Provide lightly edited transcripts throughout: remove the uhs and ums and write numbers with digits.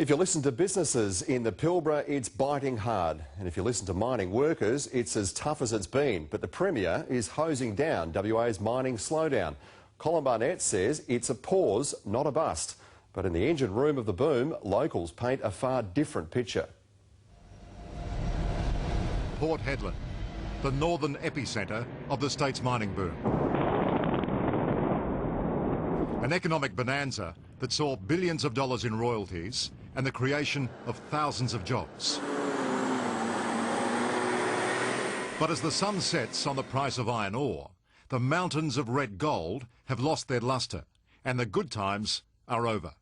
If you listen to businesses in the Pilbara, it's biting hard. And if you listen to mining workers, it's as tough as it's been. But the Premier is hosing down WA's mining slowdown. Colin Barnett says it's a pause, not a bust. But in the engine room of the boom, locals paint a far different picture. Port Hedland, the northern epicentre of the state's mining boom. An economic bonanza that saw billions of dollars in royalties and the creation of thousands of jobs. But as the sun sets on the price of iron ore, the mountains of red gold have lost their lustre and the good times are over.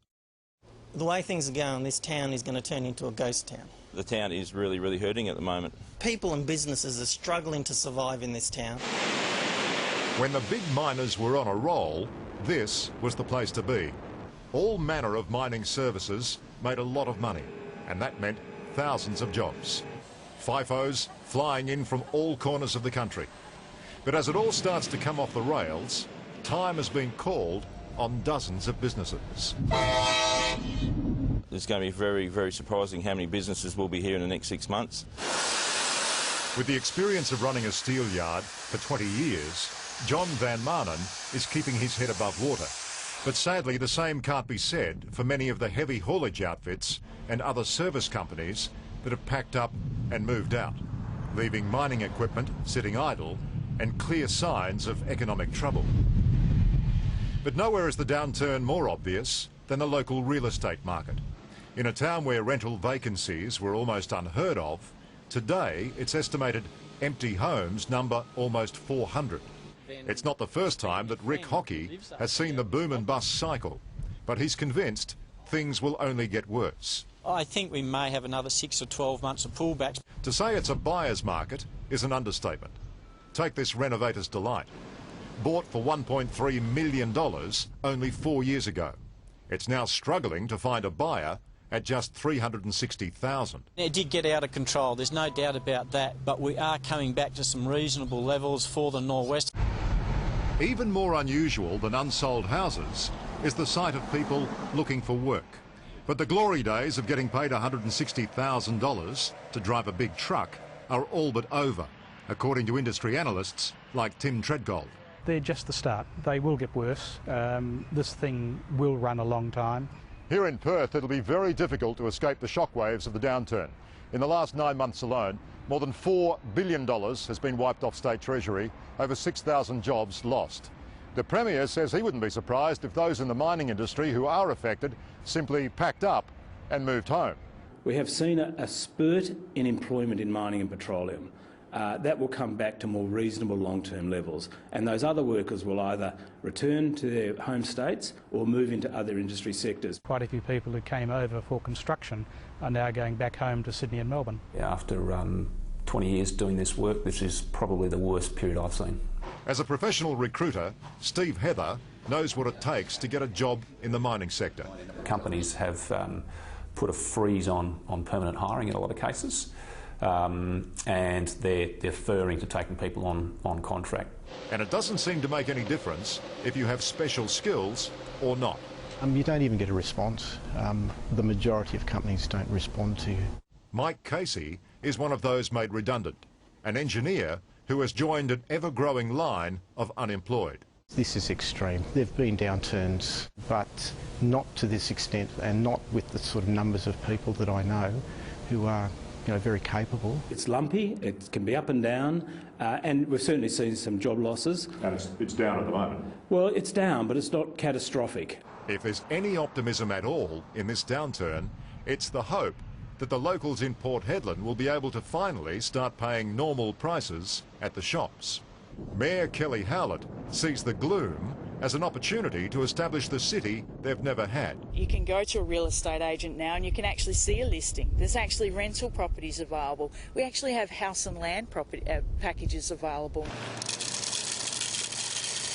The way things are going, this town is going to turn into a ghost town. The town is really hurting at the moment. People and businesses are struggling to survive in this town. When the big miners were on a roll, this was the place to be. All manner of mining services made a lot of money, and that meant thousands of jobs. FIFOs flying in from all corners of the country. But as it all starts to come off the rails, time has been called on dozens of businesses. It's going to be very surprising how many businesses will be here in the next 6 months. With the experience of running a steel yard for 20 years, John Van Maanen is keeping his head above water. But sadly, the same can't be said for many of the heavy haulage outfits and other service companies that have packed up and moved out, leaving mining equipment sitting idle and clear signs of economic trouble. But nowhere is the downturn more obvious than the local real estate market. In a town where rental vacancies were almost unheard of, today it's estimated empty homes number almost 400. It's not the first time that Rick Hockey has seen the boom and bust cycle, but he's convinced things will only get worse. I think we may have another 6 or 12 months of pullbacks. To say it's a buyer's market is an understatement. Take this Renovator's Delight. Bought for $1.3 million only 4 years ago. It's now struggling to find a buyer at just $360,000. It did get out of control, there's no doubt about that, but we are coming back to some reasonable levels for the Norwest. Even more unusual than unsold houses is the sight of people looking for work. But the glory days of getting paid $160,000 to drive a big truck are all but over, according to industry analysts like Tim Treadgold. They're just the start. They will get worse. This thing will run a long time. Here in Perth, it'll be very difficult to escape the shockwaves of the downturn. In the last 9 months alone, more than $4 billion has been wiped off state treasury, over 6,000 jobs lost. The Premier says he wouldn't be surprised if those in the mining industry who are affected simply packed up and moved home. We have seen a spurt in employment in mining and petroleum. That will come back to more reasonable long-term levels, and those other workers will either return to their home states or move into other industry sectors. Quite a few people who came over for construction are now going back home to Sydney and Melbourne. After 20 years doing this work, this is probably the worst period I've seen. As a professional recruiter, Steve Heather knows what it takes to get a job in the mining sector. Companies have put a freeze on permanent hiring in a lot of cases. And they're deferring to taking people on contract. And it doesn't seem to make any difference if you have special skills or not. You don't even get a response. The majority of companies don't respond to you. Mike Casey is one of those made redundant, an engineer who has joined an ever-growing line of unemployed. This is extreme. There have been downturns, but not to this extent and not with the sort of numbers of people that I know who are very capable. It's lumpy, it can be up and down, and we've certainly seen some job losses. And it's down at the moment? Well, it's down, but it's not catastrophic. If there's any optimism at all in this downturn, it's the hope that the locals in Port Hedland will be able to finally start paying normal prices at the shops. Mayor Kelly Howlett sees the gloom as an opportunity to establish the city they've never had. You can go to a real estate agent now and you can actually see a listing. There's actually rental properties available. We actually have house and land property packages available.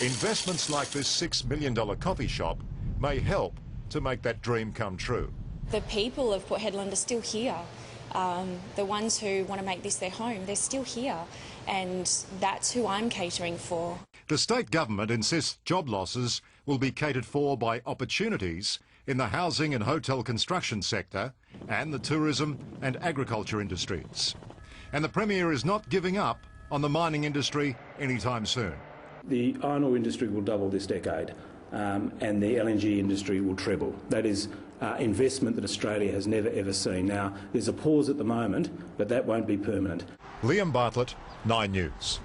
Investments like this $6 million coffee shop may help to make that dream come true. The people of Port Hedland are still here. The ones who want to make this their home, they're still here, and that's who I'm catering for. The state government insists job losses will be catered for by opportunities in the housing and hotel construction sector and the tourism and agriculture industries. And the Premier is not giving up on the mining industry anytime soon. The iron ore industry will double this decade, and the LNG industry will treble. That is investment that Australia has never ever seen. Now, there's a pause at the moment, but that won't be permanent. Liam Bartlett, 9 News.